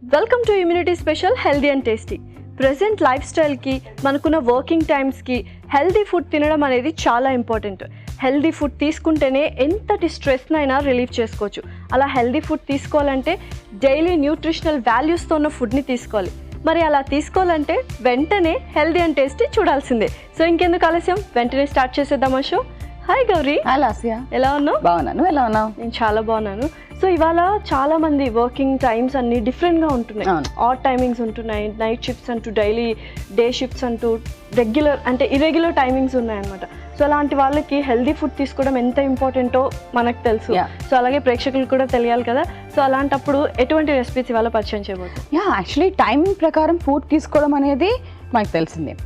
Welcome to immunity special healthy and tasty. Present life స్టైల్కి మనకున్న working టైమ్స్కి healthy food తినడం అనేది చాలా ఇంపార్టెంట్. హెల్దీ ఫుడ్ తీసుకుంటేనే ఎంతటి స్ట్రెస్నైనా రిలీఫ్ చేసుకోవచ్చు. అలా హెల్దీ ఫుడ్ తీసుకోవాలంటే డైలీ న్యూట్రిషనల్ వాల్యూస్తో ఉన్న ఫుడ్ని తీసుకోవాలి. మరి అలా తీసుకోవాలంటే వెంటనే హెల్దీ అండ్ టేస్టీ చూడాల్సిందే. సో ఇంకెందుకు ఆలస్యం, వెంటనే స్టార్ట్ చేసేద్దామా show. Hi Gauri. Hi Lasya. ఎలా ఉన్నావు? బాగున్నాను. ఎలా ఉన్నావు? నేను చాలా బాగున్నాను. సో ఇవాళ చాలా మంది వర్కింగ్ టైమ్స్ అన్ని డిఫరెంట్గా ఉంటున్నాయి. ఆడ్ టైమింగ్స్ ఉంటున్నాయి, నైట్ షిఫ్ట్స్ అంటూ, డైలీ డే షిఫ్ట్స్ అంటూ, రెగ్యులర్ అంటే ఇర్రెగ్యులర్ టైమింగ్స్ ఉన్నాయన్నమాట. సో అలాంటి వాళ్ళకి హెల్దీ ఫుడ్ తీసుకోవడం ఎంత ఇంపార్టెంటో మనకు తెలుసు. సో అలాగే ప్రేక్షకులకు కూడా తెలియాలి కదా. సో అలాంటప్పుడు ఎటువంటి రెసిపీస్ ఇవాళ పరిచయం చేయబోతుంది? యాక్చువల్లీ టైమింగ్ ప్రకారం ఫుడ్ తీసుకోవడం అనేది మనకు తెలిసిందే.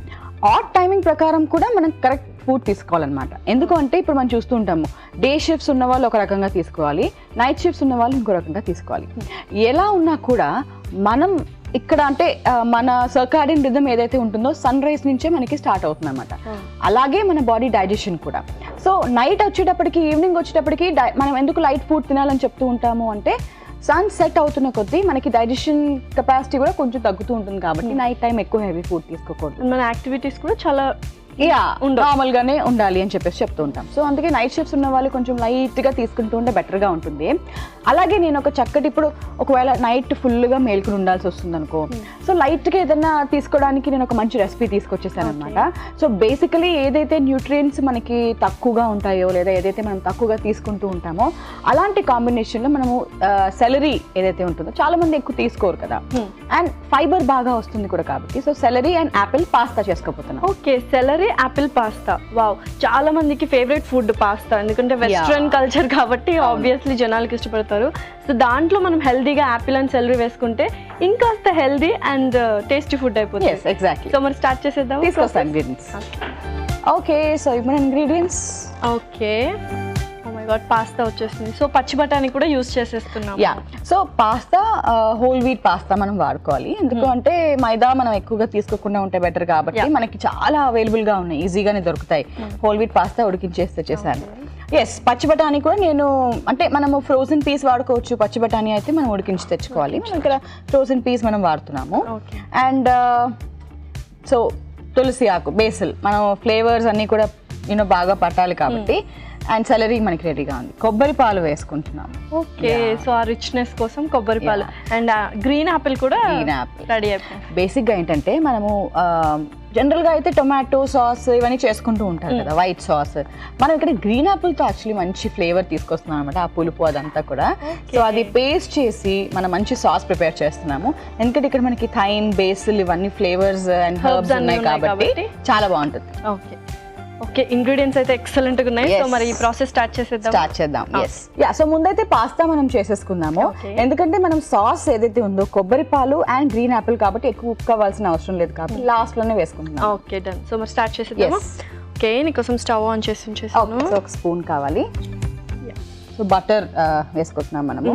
ఆడ్ టైమింగ్ ప్రకారం కూడా మనం కరెక్ట్ ఫుడ్ తీసుకోవాలన్నమాట. ఎందుకంటే ఇప్పుడు మనం చూస్తూ ఉంటాము, డే షిఫ్ట్స్ ఉన్న వాళ్ళు ఒక రకంగా తీసుకోవాలి, నైట్ షిఫ్ట్స్ ఉన్న వాళ్ళు ఇంకో రకంగా తీసుకోవాలి. ఎలా ఉన్నా కూడా మనం ఇక్కడ అంటే మన సర్కాడియన్ రిథమ్ ఏదైతే ఉంటుందో సన్ రైజ్ నుంచే మనకి స్టార్ట్ అవుతుంది అనమాట. అలాగే మన బాడీ డైజెషన్ కూడా. సో నైట్ వచ్చేటప్పటికి, ఈవినింగ్ వచ్చేటప్పటికి మనం ఎందుకు లైట్ ఫుడ్ తినాలని చెప్తూ ఉంటాము అంటే, సన్ సెట్ అవుతున్న కొద్దీ మనకి డైజెషన్ కెపాసిటీ కూడా కొంచెం తగ్గుతూ ఉంటుంది. కాబట్టి నైట్ టైం ఎక్కువ హెవీ ఫుడ్ తీసుకోకూడదు. మన యాక్టివిటీస్ కూడా చాలా నార్మల్ గానే ఉండాలి అని చెప్పేసి చెప్తూ ఉంటాం. సో అందుకే నైట్ షిఫ్ట్స్ ఉన్న వాళ్ళు కొంచెం లైట్ గా తీసుకుంటూ ఉంటే బెటర్ గా ఉంటుంది. అలాగే నేను ఒక చక్కటి, ఇప్పుడు ఒకవేళ నైట్ ఫుల్ గా మేల్కొని ఉండాల్సి వస్తుంది అనుకో, సో లైట్ గా ఏదైనా తీసుకోవడానికి నేను ఒక మంచి రెసిపీ తీసుకొచ్చేసాను అనమాట. సో బేసికలీ ఏదైతే న్యూట్రియంట్స్ మనకి తక్కువగా ఉంటాయో, లేదా ఏదైతే మనం తక్కువగా తీసుకుంటూ ఉంటామో, అలాంటి కాంబినేషన్ లో మనము సెలరీ ఏదైతే ఉంటుందో, చాలా మంది ఎక్కువ తీసుకోరు కదా, అండ్ ఫైబర్ బాగా వస్తుంది కూడా. కాబట్టి so celery and apple pasta చేసుకోబోతున్నాం. Okay, celery apple pasta. Wow, చాలా మందికి ఫేవరెట్ ఫుడ్ పాస్తా. ఎందుకంటే వెస్ట్రన్ కల్చర్ కాబట్టి ఆబ్వియస్లీ జనాలకి ఇష్టపడతారు. సో దాంట్లో మనం హెల్దీగా యాపిల్ అండ్ సెలరీ వేసుకుంటే ఇంకాస్త హెల్దీ అండ్ టేస్టీ ఫుడ్ అయిపోతుంది. ఎగ్జాక్ట్లీ. సో మరి స్టార్ట్ చేసేద్దాం. తీసుకొస్తాను ఇంగ్రీడియంట్స్. ఓకే, సో ఇప్పుడు ఇంగ్రీడియంట్స్. ఓకే, పాస్తా వచ్చేస్తుంది. సో పచ్చి బఠానీ కూడా యూజ్ చేసేస్తున్నాం. So pasta whole wheat pasta మనం వాడుకోవాలి. ఎందుకంటే మైదా మనం ఎక్కువగా తీసుకోకుండా ఉంటే బెటర్. కాబట్టి మనకి చాలా అవైలబుల్ గా ఉన్నాయి, ఈజీగానే దొరుకుతాయి. హోల్ వీట్ పాస్తా ఉడికించేసి తెచ్చేసాను. పచ్చి బఠానీ కూడా నేను, అంటే మనము ఫ్రోజన్ పీస్ వాడుకోవచ్చు. పచ్చి బఠానీ అయితే మనం ఉడికించి తెచ్చుకోవాలి. మనం ఇక్కడ ఫ్రోజన్ పీస్ మనం వాడుతున్నాము. అండ్ సో తులసి ఆకు, బేసిల్, మనం ఫ్లేవర్స్ అన్ని కూడా బాగా పట్టాలి కాబట్టి. అండ్ సెలరీ మనకి రెడీగా ఉంది. కొబ్బరి పాలు వేసుకుంటున్నాము. ఓకే, సో ఆ రిచ్నెస్ కోసం కొబ్బరి పాలు. అండ్ గ్రీన్ యాపిల్ కూడా రెడీ అయిపోయింది. బేసిక్గా ఏంటంటే మనము జనరల్గా అయితే టొమాటో సాస్ ఇవన్నీ చేసుకుంటూ ఉంటారు కదా, వైట్ సాస్. మనం ఇక్కడ గ్రీన్ యాపిల్తో యాక్చువల్లీ మంచి ఫ్లేవర్ తీసుకొస్తున్నాం అనమాట, ఆ పులుపు అదంతా కూడా. సో అది పేస్ట్ చేసి మనం మంచి సాస్ ప్రిపేర్ చేస్తున్నాము. ఎందుకంటే ఇక్కడ మనకి థైమ్, బేసిల్ ఇవన్నీ ఫ్లేవర్స్ అండ్ హర్బ్స్ ఉన్నాయి కాబట్టి చాలా బాగుంటుంది. ఓకే ఓకే, ఇంగ్రీడియంట్స్ అయితే ఎక్సలెంట్ గా ఉన్నాయి. సో మరి ఈ ప్రాసెస్ స్టార్ట్ చేద్దాం. సో ముందైతే పాస్తా మనం చేసేసుకుందాము. ఎందుకంటే మనం సాస్ ఏదైతే ఉందో కొబ్బరి పాలు అండ్ గ్రీన్ యాపిల్ కాబట్టి ఎక్కువ కుక్ అవ్వాల్సిన అవసరం లేదు, కాబట్టి లాస్ట్ లోనే వేసుకుంటున్నాం. Okay, done. సో మరి స్టార్ట్ చేసేద్దాం. ఓకే, నీకోసం స్టవ్ ఆన్ చేసి ఉంచేసాను. సో ఒక స్పూన్ కావాలి. సో బటర్ వేసుకుంటున్నాం మనము.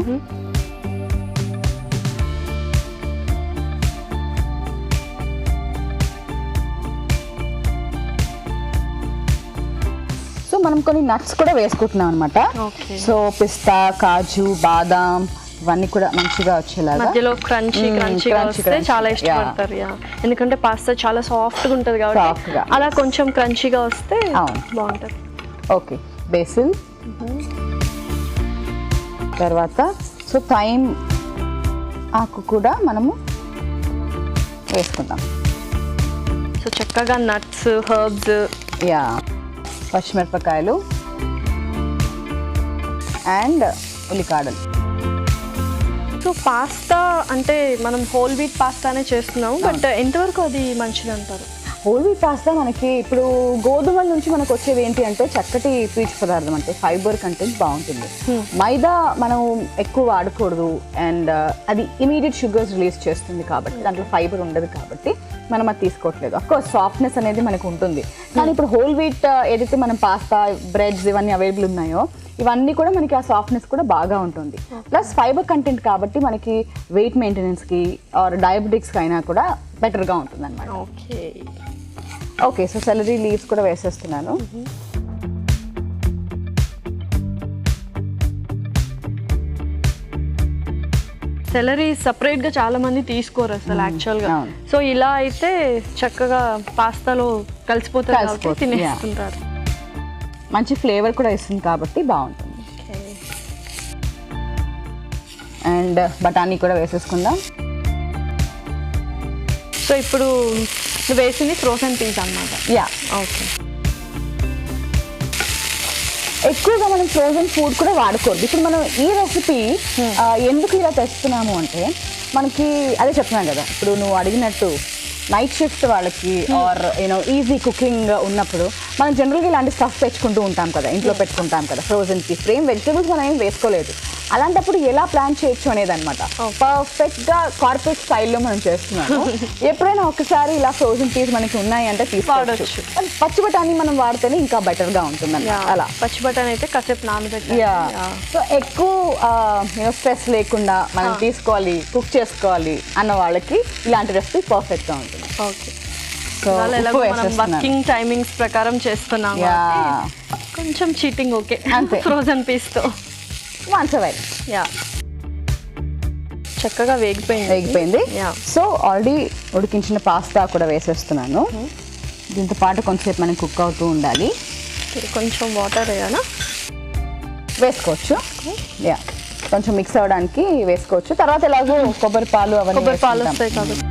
మనం కొన్ని నట్స్ కూడా వేసుకుంటున్నాం అనమాట. సో పిస్తా, కాజు, బాదాం ఇవన్నీ కూడా మంచిగా వచ్చేలాగా. మధ్యలో క్రంచీగా వస్తే చాలా ఇష్టపడతారు. ఎందుకంటే పాస్తా చాలా సాఫ్ట్ గా ఉంటది కాబట్టి అలా కొంచెం క్రంచీగా వస్తే బాగుంటది. ఓకే, బేసిల్, తర్వాత సో థైమ్ ఆకు కూడా మనము వేసుకుందాం. సో చక్కగా నట్స్, హర్బ్స్, పచ్చిమిరపకాయలు అండ్ ఉల్లికాడలు. సో పాస్తా అంటే మనం హోల్ వీట్ పాస్తానే చేస్తున్నాము, బట్ ఎంతవరకు అది మంచిది అంటారు? హోల్ వీట్ పాస్తా మనకి ఇప్పుడు గోధుమల నుంచి మనకు వచ్చేవి ఏంటి అంటే చక్కటి పీచు పదార్థం, అంటే ఫైబర్ కంటెంట్ బాగుంటుంది. మైదా మనం ఎక్కువ వాడకూడదు, అండ్ అది ఇమీడియట్ షుగర్స్ రిలీజ్ చేస్తుంది కాబట్టి దాంట్లో ఫైబర్ ఉండదు కాబట్టి మనం అది తీసుకోవట్లేదు. అఫ్కోర్స్ సాఫ్ట్నెస్ అనేది మనకు ఉంటుంది, కానీ ఇప్పుడు హోల్ వీట్ ఏదైతే మనం పాస్తా, బ్రెడ్స్ ఇవన్నీ అవైలబుల్ ఉన్నాయో ఇవన్నీ కూడా మనకి ఆ సాఫ్ట్నెస్ కూడా బాగా ఉంటుంది. ప్లస్ ఫైబర్ కంటెంట్ కాబట్టి మనకి వెయిట్ మెయింటెనెన్స్కి ఆర్ డయాబెటిక్స్కి అయినా కూడా బెటర్గా ఉంటుంది అనమాట. ఓకే, సో సెలరీ లీవ్స్ కూడా వేసేస్తున్నాను. సెలరీ సపరేట్ గా చాలా మంది తీసుకోరు అసలు యాక్చువల్ గా. అవును. సో ఇలా అయితే చక్కగా పాస్తాలో కలిసిపోతుంది కాబట్టి కలిసిపోతుంది, తినేస్తుంటారు. మంచి ఫ్లేవర్ కూడా ఇస్తుంది కాబట్టి బాగుంటుంది. అండ్ బఠానీ కూడా వేసేసుకుందాం. సో ఇప్పుడు నువ్వు వేసింది ఫ్రోజన్ పీస్ అన్నమాట. Yeah, okay. ఎక్కువగా మనం ఫ్రోజన్ ఫుడ్ కూడా వాడకూడదు. ఇప్పుడు మనం ఈ రెసిపీ ఎందుకు ఇలా తెస్తున్నాము అంటే మనకి అదే చెప్తున్నాను కదా, ఇప్పుడు నువ్వు అడిగినట్టు నైట్ షిఫ్ట్ వాళ్ళకి ఆర్ యూనో ఈజీ కుకింగ్ ఉన్నప్పుడు మనం జనరల్గా ఇలాంటి స్టఫ్ తెచ్చుకుంటూ ఉంటాం కదా, ఇంట్లో పెట్టుకుంటాం కదా ఫ్రోజన్ పీస్. ఫ్రేమ్ వెజిటేబుల్స్ మనం ఏం వేసుకోలేదు. అలాంటప్పుడు ఎలా ప్లాన్ చేయొచ్చు అనేది అనమాట. పర్ఫెక్ట్గా కార్పొరేట్ స్టైల్లో మనం చేస్తున్నాము. ఎప్పుడైనా ఒకసారి ఇలా ఫ్రోజన్ పీస్ మనకి ఉన్నాయి అంటే తీసుకోవచ్చు. పచ్చి బఠానీ మనం వాడితేనే ఇంకా బెటర్గా ఉంటుంది అలా. పచ్చి బఠానీ అయితే కాసేపు నానబెట్టి. సో ఎక్కువ యూనో స్ట్రెస్ లేకుండా మనం తీసుకోవాలి, కుక్ చేసుకోవాలి అన్న వాళ్ళకి ఇలాంటి రెసిపీ పర్ఫెక్ట్గా ఉంటుంది. ఓకే. సో మనం వర్కింగ్ టైమింగ్స్ ప్రకారం చేస్తున్నాం, కొంచెం చీటింగ్ ఓకే ఫ్రోజన్ పీస్తో. యా, చక్కగా వేగిపోయింది. సో ఆల్రెడీ ఉడికించిన పాస్తా కూడా వేసేస్తున్నాను. దీంతో పాటు కొంచెంసేపు మనం కుక్ అవుతూ ఉండాలి. కొంచెం వాటర్ వేయాలా? వేసుకోవచ్చు. యా, కొంచెం మిక్స్ అవ్వడానికి వేసుకోవచ్చు. తర్వాత ఎలాగో కొబ్బరి పాలు వస్తాయి కాబట్టి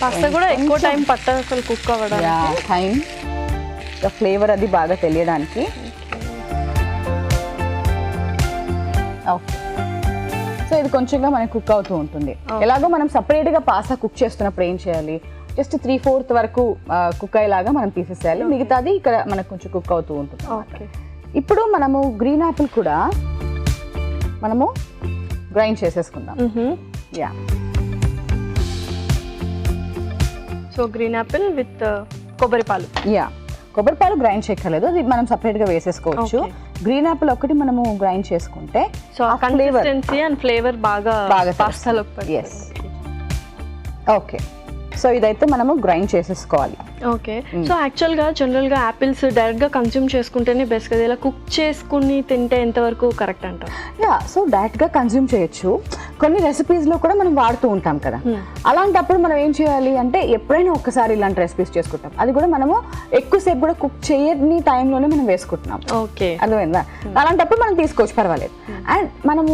పాస్తా కూడా ఎక్కువ టైం పట్టదు అసలు కుక్ అవ్వడానికి. టైం ఫ్లేవర్ అది బాగా తెలియడానికి. ఓకే. సో ఇది కొంచెంగా మనకి కుక్ అవుతూ ఉంటుంది. ఎలాగో మనం సపరేట్గా పాస్తా కుక్ చేస్తున్నప్పుడు ఏం చేయాలి, జస్ట్ 3/4 వరకు కుక్ అయ్యేలాగా మనం తీసేసేయాలి. మిగతాది ఇక్కడ మనకు కొంచెం కుక్ అవుతూ ఉంటుంది. ఇప్పుడు మనము గ్రీన్ యాపిల్ కూడా మనము గ్రైండ్ చేసేసుకుందాం. Yeah, so green Apple with కొబ్బరి పాలు. యా, కొబ్బరి పాలు గ్రైండ్ చేయక్కర్లేదు, అది మనం సపరేట్ గా వేసేసుకోవచ్చు. గ్రీన్ యాపిల్ ఒకటి మనము గ్రైండ్ చేసుకుంటే సో కన్సిస్టెన్సీ అండ్ ఫ్లేవర్ బాగా పాస్తాలోకి పడుతుంది. ఓకే. సో ఇదైతే మనము గ్రైండ్ చేసేసుకోవాలి. ఓకే. సో యాక్చువల్గా జనరల్గా యాపిల్స్ డైరెక్ట్గా కన్జ్యూమ్ చేసుకుంటేనే బెస్ట్ కదా, ఇలా కుక్ చేసుకుని తింటే ఎంతవరకు కరెక్ట్ అంటారు? యా, సో డైరెక్ట్గా కన్జ్యూమ్ చేయొచ్చు. కొన్ని రెసిపీస్లో కూడా మనం వాడుతూ ఉంటాం కదా, అలాంటప్పుడు మనం ఏం చేయాలి అంటే ఎప్పుడైనా ఒక్కసారి ఇలాంటి రెసిపీస్ చేసుకుంటాం, అది కూడా మనము ఎక్కువసేపు కూడా కుక్ చేయని టైంలోనే మనం వేసుకుంటున్నాం. ఓకే, అర్థమైందా? అలాంటప్పుడు మనం తీసుకోవచ్చు, పర్వాలేదు. అండ్ మనము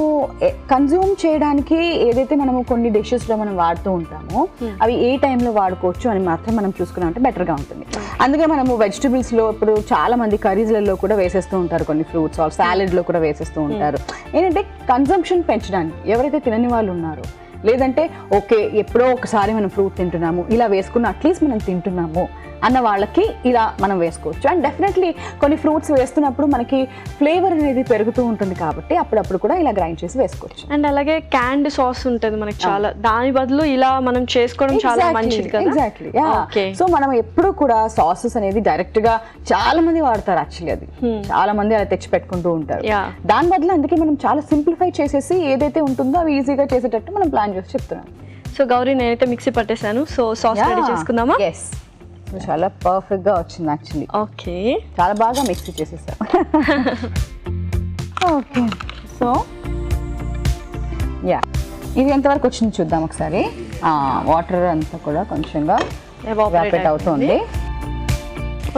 కన్జ్యూమ్ చేయడానికి ఏదైతే మనము కొన్ని డిషెస్లో మనం వాడుతూ ఉంటామో అవి ఏ టైంలో వాడుకోవచ్చు అని మాత్రం మనం చూసుకున్నాం అంటే బెటర్గా ఉంటుంది. అందుకే మనము వెజిటబుల్స్లో ఇప్పుడు చాలా మంది కర్రీస్లలో కూడా వేసేస్తూ ఉంటారు, కొన్ని ఫ్రూట్స్ ఆర్ సాలెడ్లో కూడా వేసేస్తూ ఉంటారు. ఏంటంటే కన్సంప్షన్ పెంచడానికి. ఎవరైతే తినని వాళ్ళు ఉన్నారో, లేదంటే ఓకే ఎప్పుడో ఒకసారి మనం ఫ్రూట్ తింటున్నాము, ఇలా వేసుకున్న అట్లీస్ట్ మనం తింటున్నాము అన్న వాళ్ళకి ఇలా మనం వేసుకోవచ్చు. అండ్ డెఫినెట్లీ కొన్ని ఫ్రూట్స్ వేస్తున్నప్పుడు మనకి ఫ్లేవర్ అనేది పెరుగుతూ ఉంటుంది కాబట్టి అప్పుడప్పుడు కూడా ఇలా గ్రైండ్ చేసి వేసుకోవచ్చు. అండ్ అలాగే క్యాండ్ సాస్ ఉంటుంది మనకి చాలా, దాని బదులు ఇలా మనం చేసుకోవడం చాలా మంచిది కదా. ఎగ్జాక్ట్లీ. సో మనం ఎప్పుడు కూడా సాసెస్ అనేది డైరెక్ట్ గా చాలా మంది వాడతారు, యాక్చువల్లీ అది చాలా మంది అలా తెచ్చి పెట్టుకుంటూ ఉంటారు. దాని బదులు అందుకే మనం చాలా సింప్లిఫై చేసేసి ఏదైతే ఉంటుందో అవి ఈజీగా చేసేటట్టు మనం ప్లాన్ చేసి చెప్తున్నాం. సో గౌరీ, నేనైతే మిక్సీ పట్టేశాను. సో సాస్ రెడీ చేసుకుందామా? ఎస్, చాలా పర్ఫెక్ట్ గా వచ్చింది యాక్చువల్లీ. ఓకే, చాలా బాగా మిక్సీ చేసేసాం. ఓకే, సో యా, ఇది ఎంతవరకు వచ్చింది చూద్దాం ఒకసారి. వాటర్ అంతా కూడా కొంచెంగా ఎవాపరేట్ అవుతుంది.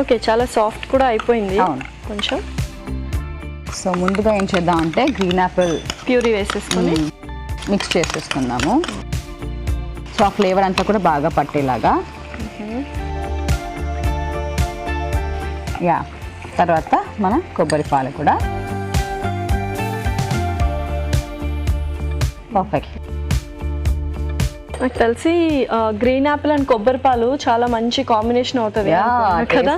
ఓకే, చాలా సాఫ్ట్ కూడా అయిపోయింది. అవును, కొంచెం. సో ముందుగా ఏం చేద్దాం అంటే గ్రీన్ యాపిల్ ప్యూరీ వేసేసుకొని మిక్స్ చేసేసుకుందాము. సో ఆ ఫ్లేవర్ అంతా కూడా బాగా పట్టేలాగా. యా, తర్వాత మన కొబ్బరి పాలు కూడా పర్ఫెక్ట్. నాకు తెలిసి గ్రీన్ యాపిల్ అండ్ కొబ్బరి పాలు చాలా మంచి కాంబినేషన్ అవుతుంది కదా.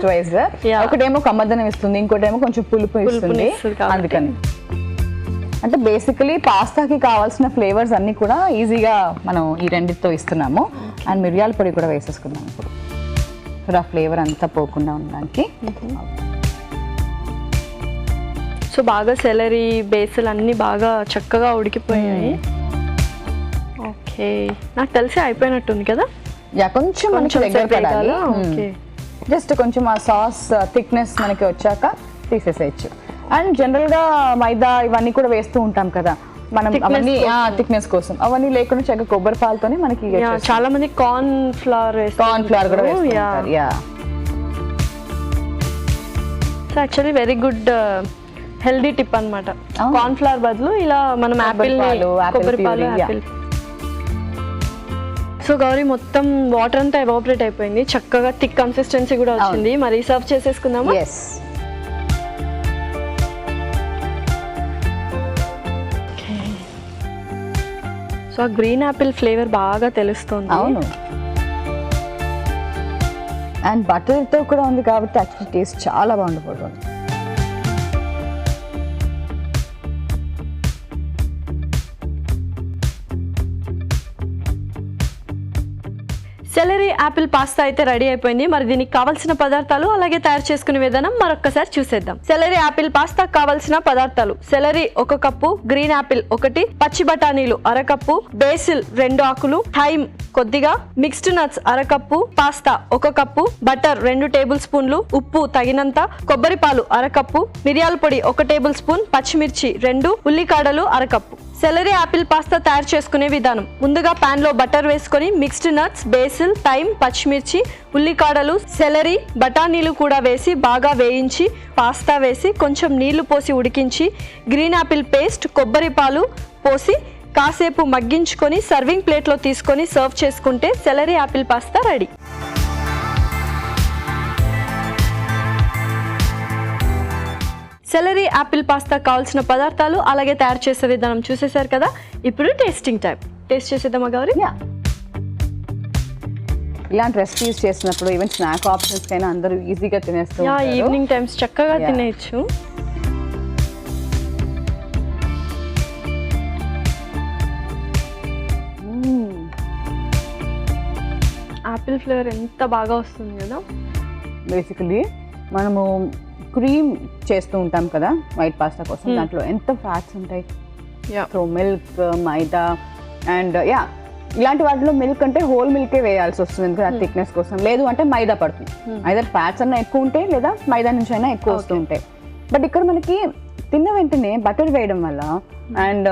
ఒకటేమో కమ్మదనం ఇస్తుంది, ఇంకోటేమో కొంచెం పులుపు ఇస్తుంది. అందుకని అంటే బేసికలీ పాస్తాకి కావాల్సిన ఫ్లేవర్స్ అన్ని కూడా ఈజీగా మనం ఈ రెండితో ఇస్తున్నాము. అండ్ మిరియాల పొడి కూడా వేసేసుకున్నాం ఇప్పుడు, ఆ ఫ్లేవర్ అంతా పోకుండా ఉండడానికి. సో బాగా సెలరీ, బేసిల్ అన్ని బాగా చక్కగా ఉడికిపోయాయి. ఓకే, నాకు తెలిసి అయిపోయినట్టుంది కదా. యా, కొంచెం మనకి దగ్గర పడాలి. జస్ట్ కొంచెం ఆ సాస్ థిక్నెస్ మనకి వచ్చాక తీసేసేయచ్చు. అండ్ జనరల్ గా మైదా ఇవన్నీ కూడా వేస్తూ ఉంటాం కదా మనం, అవన్నీ థిక్నెస్ కోసం అవన్నీ లేకుండా చక్కగా కొబ్బరి పాలతోనే మనకి చాలా మంది కార్న్ ఫ్లవర్ కూడా వేస్తారు. Yeah, so actually very good healthy tip అన్నమాట. కార్న్ ఫ్లవర్ బదులు ఇలా మనం యాపిల్ కొబ్బరి పాలు యాపిల్. సో గౌరీ మొత్తం వాటర్ అంతా ఎవాపరేట్ అయిపోయింది, చక్కగా థిక్ కన్సిస్టెన్సీ కూడా వచ్చింది. మరి సర్వ్ చేసేసుకుందామా? సో ఆ గ్రీన్ యాపిల్ ఫ్లేవర్ బాగా తెలుస్తుంది. అవును, అండ్ బటర్తో కూడా ఉంది కాబట్టి యాక్చువల్లీ టేస్ట్ చాలా బాగుండిపోతుంది. సెలరీ యాపిల్ పాస్తా అయితే రెడీ అయిపోయింది. మరి దీనికి కావాల్సిన పదార్థాలు అలాగే తయారు చేసుకునే విధానం మరొకసారి చూసేద్దాం. సెలరీ యాపిల్ పాస్తా కావాల్సిన పదార్థాలు: సెలరీ 1 కప్పు, గ్రీన్ యాపిల్ 1, పచ్చి బఠానీలు 1/2 కప్పు, బేసిల్ 2 ఆకులు, థైమ్ కొద్దిగా, mixed nuts 1/2 cup, pasta 1 cup, butter 2 table స్పూన్లు, ఉప్పు తగినంత, కొబ్బరి పాలు 1/2 కప్పు, మిరియాల పొడి 1 టేబుల్ స్పూన్, పచ్చిమిర్చి 2, ఉల్లికాడలు 1/2 కప్పు. సెలరీ యాపిల్ పాస్తా తయారు చేసుకునే విధానం: ముందుగా పాన్ లో బటర్ వేసుకొని మిక్స్డ్ నట్స్, బేసిల్, థైమ్, పచ్చిమిర్చి, ఉల్లికాడలు, సెలరీ, బఠానీలు కూడా వేసి బాగా వేయించి పాస్తా వేసి కొంచెం నీళ్లు పోసి ఉడికించి గ్రీన్ యాపిల్ పేస్ట్, కొబ్బరి పాలు పోసి కాసేపు మగ్గించుకొని సర్వింగ్ ప్లేట్లో తీసుకొని సర్వ్ చేసుకుంటే salary apple pasta ready. Salary apple pasta కావాల్సిన పదార్థాలు అలాగే తయారు చేసే విధానం చూసేశారు కదా. ఇప్పుడు టేస్టింగ్ టైం. టేస్ట్ చేసేద్దామా గౌరీ? ఇలాంటి రెసిపీస్ చేసినప్పుడు ఈవెన్ స్నాక్ ఆప్షన్స్ కైనా అందరూ ఈజీగా తినేస్తూ ఉంటారు. ఈవినింగ్ టైమ్స్ చక్కగా తినేయచ్చు. యాపిల్ ఫ్లేవర్ ఎంత బాగా వస్తుంది కదా. బేసికలీ మనము క్రీమ్ చేస్తూ ఉంటాం కదా వైట్ పాస్తా కోసం, దాంట్లో ఎంత ఫ్యాట్స్ ఉంటాయి. సో మిల్క్, మైదా అండ్ ఇలాంటి వాటిలో మిల్క్ అంటే హోల్ మిల్కే వేయాల్సి వస్తుంది, ఎందుకంటే థిక్నెస్ కోసం. లేదు అంటే మైదా పడుతుంది. ఐదర్ ఫ్యాట్స్ అన్నా ఎక్కువ ఉంటాయి లేదా మైదా నుంచి అయినా ఎక్కువ వస్తూ ఉంటాయి. బట్ ఇక్కడ మనకి తిన్న వెంటనే బటర్ వేయడం వల్ల అండ్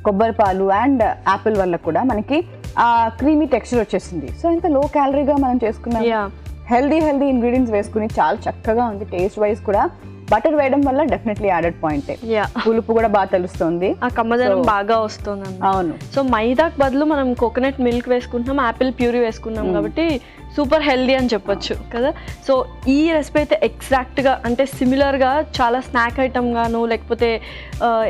కొబ్బరి పాలు అండ్ యాపిల్ వల్ల కూడా మనకి ఆ క్రీమీ టెక్స్చర్ వచ్చేసింది. సో ఇంత లో క్యాలరీగా మనం చేసుకున్నాం, హెల్దీ ఇంగ్రీడియంట్స్ వేసుకుని చాలా చక్కగా ఉంది. టేస్ట్ వైజ్ కూడా బటర్ వేయడం వల్ల డెఫినెట్లీ యాడెడ్ పాయింట్. పులుపు కూడా బాగా తెలుస్తుంది, ఆ కమ్మదనం బాగా వస్తుంది. అవును. సో మైదాకు బదులు మనం కోకోనట్ మిల్క్ వేసుకుంటున్నాం, యాపిల్ ప్యూరీ వేసుకున్నాం కాబట్టి సూపర్ హెల్దీ అని చెప్పొచ్చు కదా. సో ఈ రెసిపీ అయితే ఎగ్జాక్ట్గా అంటే సిమిలర్గా చాలా స్నాక్ ఐటమ్ గాను లేకపోతే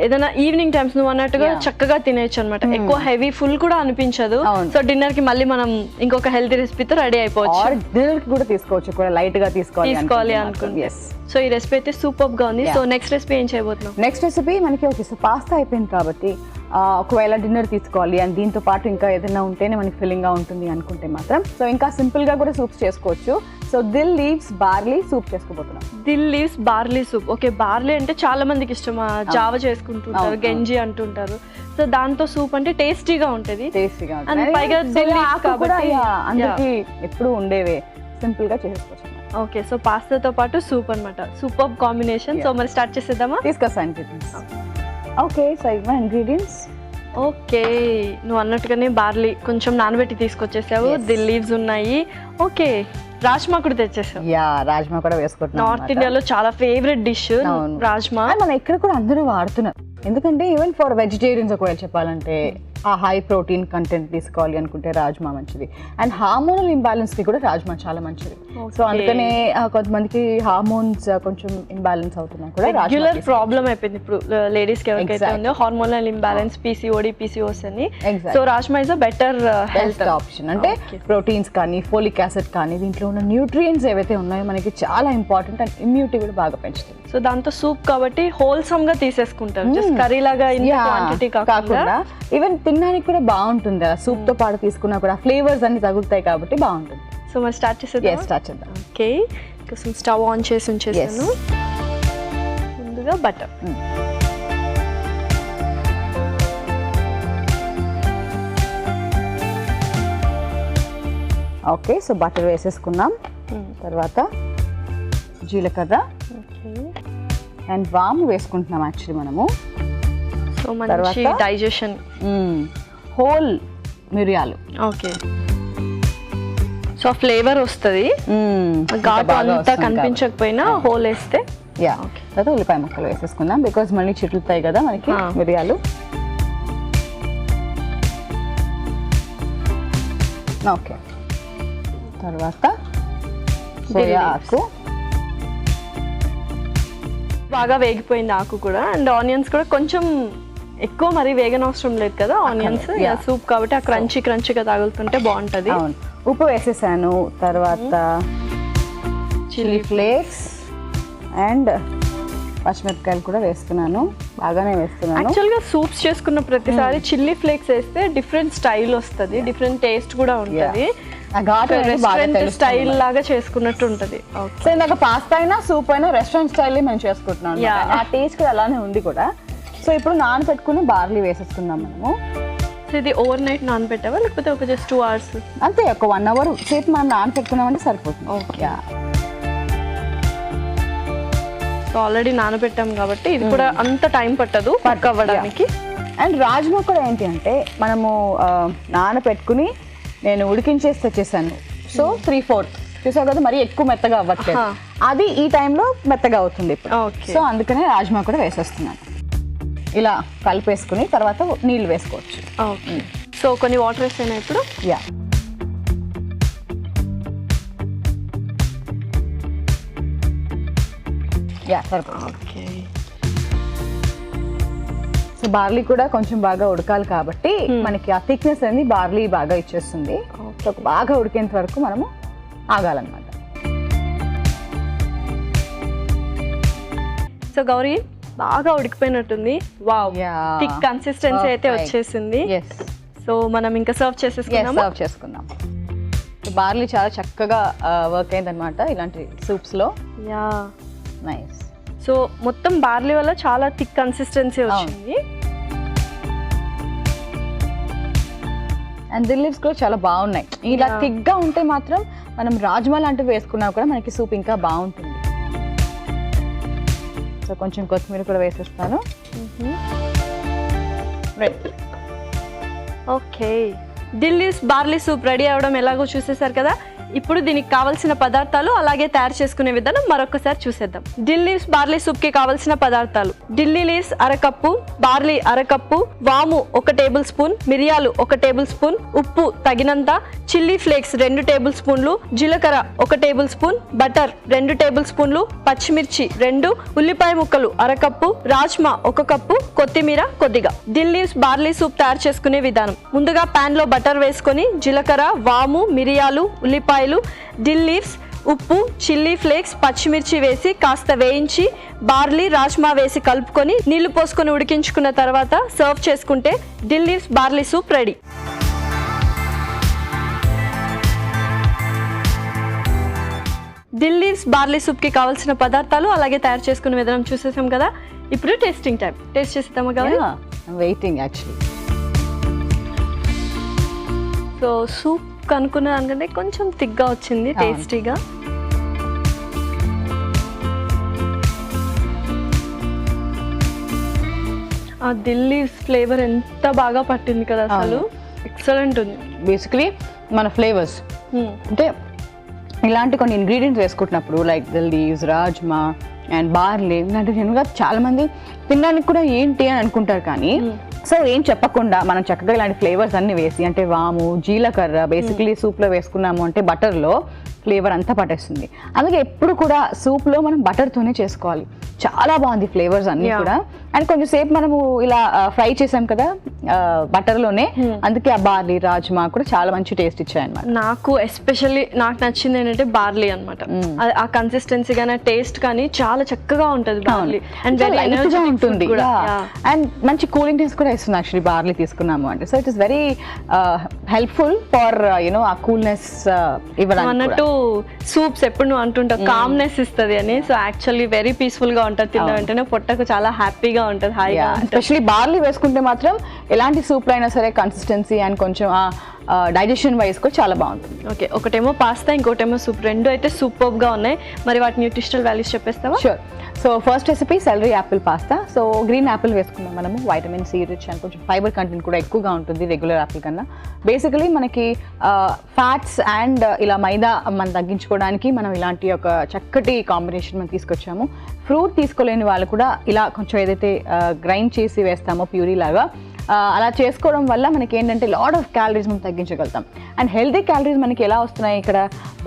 ఏదైనా ఈవినింగ్ టైమ్స్ నువ్వు అన్నట్టుగా చక్కగా తినేయచ్చు అనమాట. ఎక్కువ హెవీ ఫుల్ కూడా అనిపించదు. సో డిన్నర్ కి మళ్ళీ మనం ఇంకొక హెల్తీ రెసిపీతో రెడీ అయిపోవచ్చు. డిన్నర్ కి కూడా తీసుకోవచ్చు, కూడా లైట్ గా తీసుకోవాలి అనుకుంటే. సో ఈ రెసిపీ అయితే సూపర్ గా ఉంది. సో నెక్స్ట్ రెసిపీ ఏం చేయబోతున్నాం? నెక్స్ట్ రెసిపీ మనకి ఓకే, సో పాస్తా అయిపోయింది కాబట్టి ఒకవేళ డిన్నర్ తీసుకోవాలి అండ్ దీంతో పాటు ఇంకా ఏదైనా ఉంటేనే మనకి ఫిల్లింగ్ గా ఉంటుంది అనుకుంటే మాత్రం సో ఇంకా సింపుల్ గా కూడా సూప్స్ చేసుకోవచ్చు. So dill leaves barley soup చేసుకోబోతున్నాం. Dill leaves barley soup. Okay, barley అంటే చాలా మందికి ఇష్టం, జావ చేసుకుంటుంటారు, గంజి అంటుంటారు. సో దాంతో సూప్ అంటే టేస్టీగా ఉంటుంది. పైగా దిల్ లీవ్స్ కాబట్టి అందరికి ఎప్పుడు ఉండేవే, సింపుల్ గా చేసుకోవచ్చు. ఓకే, సో పాస్తాతో పాటు సూప్ అన్నమాట. Super combination. సో మరి స్టార్ట్ చేసేద్దామా? తీసుకొస్తాను. ఓకే, సో ఇవన్నీ ఇంగ్రీడియంట్స్. ఓకే, నువ్వు అన్నట్టుగానే బార్లీ కొంచెం నానబెట్టి తీసుకొచ్చేసావు, దిల్ లీవ్స్ ఉన్నాయి. ఓకే, రాజ్మా కూడా తెచ్చేసావు. రాజ్మా కూడా వేసుకుంటున్నాం. నార్త్ ఇండియాలో చాలా ఫేవరెట్ డిష్ రాజ్మా. మన ఇక్కడ కూడా అందరూ వాడుతున్నారు, ఎందుకంటే ఈవెన్ ఫర్ వెజిటేరియన్స్ ఒకవేళ చెప్పాలంటే ఆ హై ప్రోటీన్ కంటెంట్ తీసుకోవాలి అనుకుంటే రాజ్మా మంచిది. అండ్ హార్మోనల్ ఇంబ్యాలెన్స్ కి కూడా రాజ్మా చాలా మంచిది. సో అందుకనే కొంతమందికి హార్మోన్స్ కొంచెం ఇంబ్యాలెన్స్ అవుతున్నాయి కూడా. రెగ్యులర్ ప్రాబ్లం అయిపోయింది ఇప్పుడు లేడీస్ కి ఎవరికైతే ఉందో హార్మోనల్ ఇంబ్యాలెన్స్, PCOD, PCOS అని. So rajma is a better health option. అంటే ప్రోటీన్స్ కానీ ఫోలిక్ యాసిడ్ కానీ దీంట్లో ఉన్న న్యూట్రియంట్స్ ఏవైతే ఉన్నాయో మనకి చాలా ఇంపార్టెంట్ అండ్ ఇమ్యూనిటీ కూడా బాగా పెంచుతుంది. సో దాంతో సూప్ కాబట్టి హోల్సమ్ గా తీసేసుకుంటారు, జస్ట్ కర్రీ లాగా క్వాంటిటీ కాకుండా ఈవెన్ తినడానికి కూడా బాగుంటుంది. సూప్ తో పాటు తీసుకున్నా కూడా ఫ్లేవర్స్ అన్ని తగులుతాయి కాబట్టి బాగుంటుంది. సో మరి స్టార్ట్ చేసేద్దాం. స్టార్ట్ చేద్దాం. ఓకే, కోసం స్టవ్ ఆన్ చేసి ఉంచేసాను. ముందుగా బటర్. ఓకే, సో బటర్ వేసేసుకున్నాం. తర్వాత జీలకర్ర, అండ్ వాము వేసుకుంటున్నాం యాక్చువల్లీ మనము. సో మంచి డైజెషన్. హోల్ మిరియాలు. ఓకే. సో ఫ్లేవర్ వస్తుంది, ఘాటు అంతా కనిపించకపోయినా హోల్ వేస్తే. యా, తర్వాత ఉల్లిపాయ ముక్కలు వేసేసుకుందాం బికాజ్ మళ్ళీ చిట్లుతాయి కదా మనకి మిరియాలు. ఓకే, తర్వాత సోయా ఆకు. బాగా వేగిపోయింది ఆకు కూడా. అండ్ ఆనియన్స్ కూడా కొంచెం ఎక్కువ మరి వేగనవసరం లేదు కదా ఆనియన్స్, సూప్ కాబట్టి ఆ క్రంచీగా తగులుతుంటే బాగుంటుంది. ఉప్పు వేసేసాను, తర్వాత చిల్లీ ఫ్లేక్స్ అండ్ పచ్చిమిరపకాయలు కూడా వేస్తున్నాను, బాగానే వేస్తున్నాను. యాక్చువల్గా సూప్స్ చేసుకున్న ప్రతిసారి చిల్లీ ఫ్లేక్స్ వేస్తే డిఫరెంట్ స్టైల్ వస్తుంది, డిఫరెంట్ టేస్ట్ కూడా ఉంటుంది, రెస్టారెంట్ స్టైల్ లాగా చేసుకున్నట్టు ఉంటుంది. సో ఇందాక పాస్తా అయినా సూప్ అయినా రెస్టారెంట్ స్టైల్ మేము చేసుకుంటున్నాం, ఆ టేస్ట్ కూడా అలానే ఉంది కూడా. సో ఇప్పుడు నానబెట్టుకుని బార్లీ వేసేసుకుందాం మనము. సో ఇది ఓవర్ నైట్ నానబెట్టావా లేకపోతే ఒక జస్ట్ 2 hours? అంతే, ఒక 1 hour సేపు మనం నానబెట్టుకున్నామంటే సరిపోతుంది. ఓకే. సో ఆల్రెడీ నానబెట్టాం కాబట్టి ఇది కూడా అంత టైం పట్టదు పక్క అవ్వడానికి. అండ్ రాజ్మా కూడా ఏంటి అంటే మనము నానబెట్టుకుని నేను ఉడికించేసి తెచ్చేసాను. సో 3/4 చూసావు కదా, మరి ఎక్కువ మెత్తగా అవ్వట్లేదు, అది ఈ టైంలో మెత్తగా అవుతుంది ఇప్పుడు. సో అందుకనే రాజ్మా కూడా వేసేస్తున్నాను. ఇలా కలిపేసుకుని తర్వాత నీళ్ళు వేసుకోవచ్చు. ఓకే. సో కొన్ని వాటర్ వేసాను ఇప్పుడు. యా, సరిపోతుంది. ఓకే. సో బార్లీ కూడా కొంచెం బాగా ఉడకాలి కాబట్టి మనకి ఆ థిక్నెస్ అనేది బార్లీ బాగా ఇచ్చేస్తుంది. సో బాగా ఉడికేంత వరకు మనము ఆగాలన్నమాట. సో గౌరీ బాగా ఉడికిపోయినట్టుంది. వావ్, థిక్ కన్సిస్టెన్సీ అయితే వచ్చేసింది. సో మనం ఇంకా సర్వ్ చేసుకుందాం. బార్లీ చాలా చక్కగా వర్క్ అయింది అనమాట ఇలాంటి సూప్స్ లో. Yeah, nice. సో మొత్తం బార్లీ వల్ల చాలా థిక్ కన్సిస్టెన్సీ వచ్చింది. అండ్ దిల్ లీవ్స్ కూడా చాలా బాగున్నాయి. ఇలా థిక్ గా ఉంటే మాత్రం మనం రాజ్మా లాంటివి వేసుకున్నా కూడా మనకి సూప్ ఇంకా బాగుంటుంది. సో కొంచెం కొత్తిమీర కూడా వేసేస్తాను. Okay, dill leaves barley soup ready అవ్వడం ఎలాగో చూసేసారు కదా. ఇప్పుడు దీనికి కావాల్సిన పదార్థాలు అలాగే తయారు చేసుకునే విధానం మరొకసారి చూసేద్దాం. దిల్ లీవ్స్ బార్లీ సూప్ కి కావాల్సిన పదార్థాలు: Delhi leaves 1/2 cup, barley 1/2 cup, వాము 1 టేబుల్ స్పూన్, మిరియాలు 1 టేబుల్ స్పూన్, ఉప్పు తగినంత, చిల్లీ ఫ్లేక్స్ 2 టేబుల్ స్పూన్లు, జీలకర్ర 1 టేబుల్ స్పూన్, బటర్ 2 టేబుల్ స్పూన్లు, పచ్చిమిర్చి 2, ఉల్లిపాయ ముక్కలు 1/2 కప్పు, రాజ్మా 1 కప్పు, కొత్తిమీర కొద్దిగా. దిల్ లీవ్స్ బార్లీ సూప్ తయారు చేసుకునే విధానం: ముందుగా పాన్ లో బటర్ వేసుకొని జీలకర్ర, వాము, మిరియాలు, ఉల్లిపాయలు, దిల్ లీవ్స్, ఉప్పు, చిల్లీ ఫ్లేక్స్, పచ్చిమిర్చి వేసి కాస్త వేయించి బార్లీ, రాజ్మా వేసి కలుపుకొని నీళ్లు పోసుకొని ఉడికించుకున్న తర్వాత సర్వ్ చేసుకుంటే dill leaves barley soup ready. Dill leaves barley soup కి కావాల్సిన పదార్థాలు అలాగే తయారు చేసుకునే విధానం చూసేసాం కదా. ఇప్పుడు టేస్టింగ్ టైం. టేస్ట్ చేసేద్దామా కదా? Waiting actually. సో సూప్ అనుకున్న దానికంటే కొంచెం థిక్గా వచ్చింది, టేస్టీగా. ఆ దిల్ లీవ్స్ ఫ్లేవర్ ఎంత బాగా పట్టింది కదా, అసలు ఎక్సలెంట్ ఉంది. బేసికలీ మన ఫ్లేవర్స్ అంటే ఇలాంటి కొన్ని ఇంగ్రీడియంట్స్ వేసుకుంటున్నప్పుడు like dill leaves, rajma and barley ఇలాంటివి జనరల్గా చాలా మంది తినడానికి కూడా ఏంటి అని అనుకుంటారు. కానీ సో ఏం చెప్పకుండా మనం చక్కగా ఇలాంటి ఫ్లేవర్స్ అన్ని వేసి, అంటే వాము, జీలకర్ర బేసికలీ సూప్లో వేసుకున్నాము అంటే బటర్లో ఫ్లేవర్ అంతా పట్టేస్తుంది. అందుకే ఎప్పుడు కూడా సూప్లో మనం బటర్తోనే చేసుకోవాలి. చాలా బాగుంది ఫ్లేవర్స్ అన్ని కూడా. అండ్ కొంచెం సేపు మనము ఇలా ఫ్రై చేసాం కదా బటర్లోనే, అందుకే ఆ బార్లీ, రాజ్మా కూడా చాలా మంచి టేస్ట్ ఇచ్చాయి అన్నమాట. నాకు ఎస్పెషల్లీ నాకు నచ్చింది ఏంటంటే బార్లీ అనమాట. ఆ కన్సిస్టెన్సీ కానీ టేస్ట్ కానీ చాలా చక్కగా ఉంటుంది బార్లీ. అండ్ వెరీ ఎనర్జీ ఉంటుంది అండ్ మంచి కూలింగ్ టేస్ట్ కూడా ఇస్తుంది యాక్చువల్లీ బార్లీ తీసుకున్నాము అంటే. So it is very helpful for you know ఆ కూల్నెస్ ఇవ్వడానికి. అన్నట్టు సూప్స్ ఎప్పుడు నువ్వు అంటుంటావు కామ్నెస్ ఇస్తుంది అని. సో యాక్చువల్లీ వెరీ పీస్ఫుల్ గా ఉంటుంది, తిన్న వెంటనే పొట్టకు చాలా హ్యాపీగా ఉంటుంది, హాయిగా. ఎస్పెషల్లీ బార్లీ వేసుకుంటే మాత్రం ఎలాంటి సూప్ అయినా సరే కన్సిస్టెన్సీ అండ్ కొంచెం డైజెషన్ వైజ్ కూడా చాలా బాగుంటుంది. ఓకే, ఒకటేమో పాస్తా, ఇంకోటేమో సూప్, రెండు అయితే సూపర్గా ఉన్నాయి. మరి వాటి న్యూట్రిషనల్ వాల్యూస్ చెప్పేస్తావా? Sure. So first recipe celery apple pasta. So green apple వేసుకున్నాం మనము, వైటమిన్ సి రిచ్ అండ్ కొంచెం ఫైబర్ కంటెంట్ కూడా ఎక్కువగా ఉంటుంది రెగ్యులర్ యాపిల్ కన్నా. బేసికలీ మనకి ఫ్యాట్స్ అండ్ ఇలా మైదా మనం తగ్గించుకోవడానికి మనం ఇలాంటి ఒక చక్కటి కాంబినేషన్ మనం తీసుకొచ్చాము. ఫ్రూట్ తీసుకోలేని వాళ్ళు కూడా ఇలా కొంచెం ఏదైతే గ్రైండ్ చేసి వేస్తామో ప్యూరీ లాగా, అలా చేసుకోవడం వల్ల మనకి ఏంటంటే లాట్ ఆఫ్ క్యాలరీస్ మనం తగ్గించగలుగుతాం. అండ్ హెల్తీ క్యాలరీస్ మనకి ఎలా వస్తున్నాయి, ఇక్కడ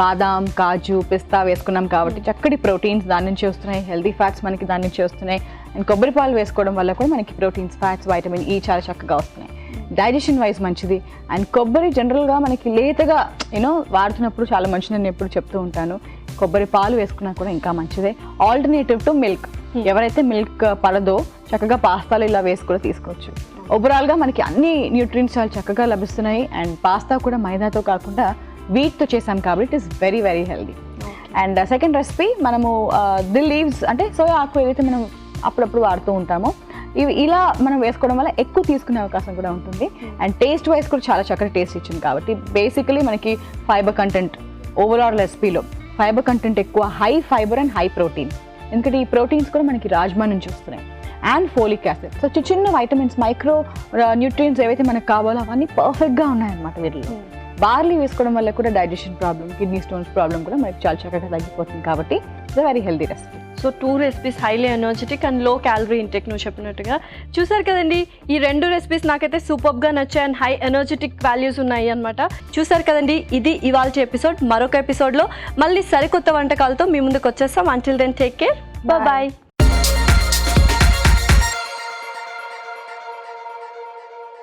బాదాం, కాజు, పిస్తా వేసుకున్నాం కాబట్టి చక్కటి ప్రోటీన్స్ దాని నుంచి వస్తున్నాయి, హెల్తీ ఫ్యాట్స్ మనకి దాని నుంచి వస్తున్నాయి. అండ్ కొబ్బరి పాలు వేసుకోవడం వల్ల కూడా మనకి ప్రోటీన్స్, ఫ్యాట్స్, వైటమిన్ ఈ చాలా చక్కగా వస్తున్నాయి. డైజెషన్ వైజ్ మంచిది. అండ్ కొబ్బరి జనరల్గా మనకి లేతగా వాడుతున్నప్పుడు చాలా మంచిది, నేను ఎప్పుడు చెప్తూ ఉంటాను. కొబ్బరి పాలు వేసుకున్నా కూడా ఇంకా మంచిదే. ఆల్టర్నేటివ్ టు మిల్క్, ఎవరైతే మిల్క్ పడదో చక్కగా పాస్తాలు ఇలా వేసి కూడా తీసుకోవచ్చు. ఓవరాల్గా మనకి అన్ని న్యూట్రియంట్స్ చాలా చక్కగా లభిస్తున్నాయి. అండ్ పాస్తా కూడా మైదాతో కాకుండా వీట్తో చేసాం కాబట్టి it is very very healthy. And second recipe మనము ది లీవ్స్ అంటే సోయా ఆకు ఏదైతే మనం అప్పుడప్పుడు వాడుతూ ఉంటామో ఇవి ఇలా మనం వేసుకోవడం వల్ల ఎక్కువ తీసుకునే అవకాశం కూడా ఉంటుంది. అండ్ టేస్ట్ వైజ్ కూడా చాలా చక్కటి టేస్ట్ ఇచ్చింది కాబట్టి బేసికలీ మనకి ఫైబర్ కంటెంట్ ఓవరాల్ రెసిపీలో ఫైబర్ కంటెంట్ ఎక్కువ, high fibre and high protein. ఎందుకంటే ఈ ప్రోటీన్స్ కూడా మనకి రాజ్మా నుంచి వస్తున్నాయి. And folic acid. సో చిన్న వైటమిన్స్, మైక్రో న్యూట్రియంట్స్ ఏవైతే మనకు కావాలో అవన్నీ పర్ఫెక్ట్గా ఉన్నాయన్నమాట వీటిలో. బార్లీ వేసుకోవడం వల్ల కూడా digestion problem, kidney stones problem కూడా మనకి చాలా చక్కగా తగ్గిపోతుంది కాబట్టి it's very healthy recipe. So 2 recipes highly energetic and low calorie intake నువ్వు చెప్పినట్టుగా. చూసారు కదండి, ఈ 2 రెసిపీస్ నాకైతే సూపర్గా నచ్చాయి అండ్ హై ఎనర్జెటిక్ వాల్యూస్ ఉన్నాయి అనమాట. చూసారు కదండి, ఇది ఇవాల్టి ఎపిసోడ్. మరొక ఎపిసోడ్లో మళ్ళీ సరికొత్త వంటకాలతో మీ ముందుకు వచ్చేస్తాం. Until then take care, bye.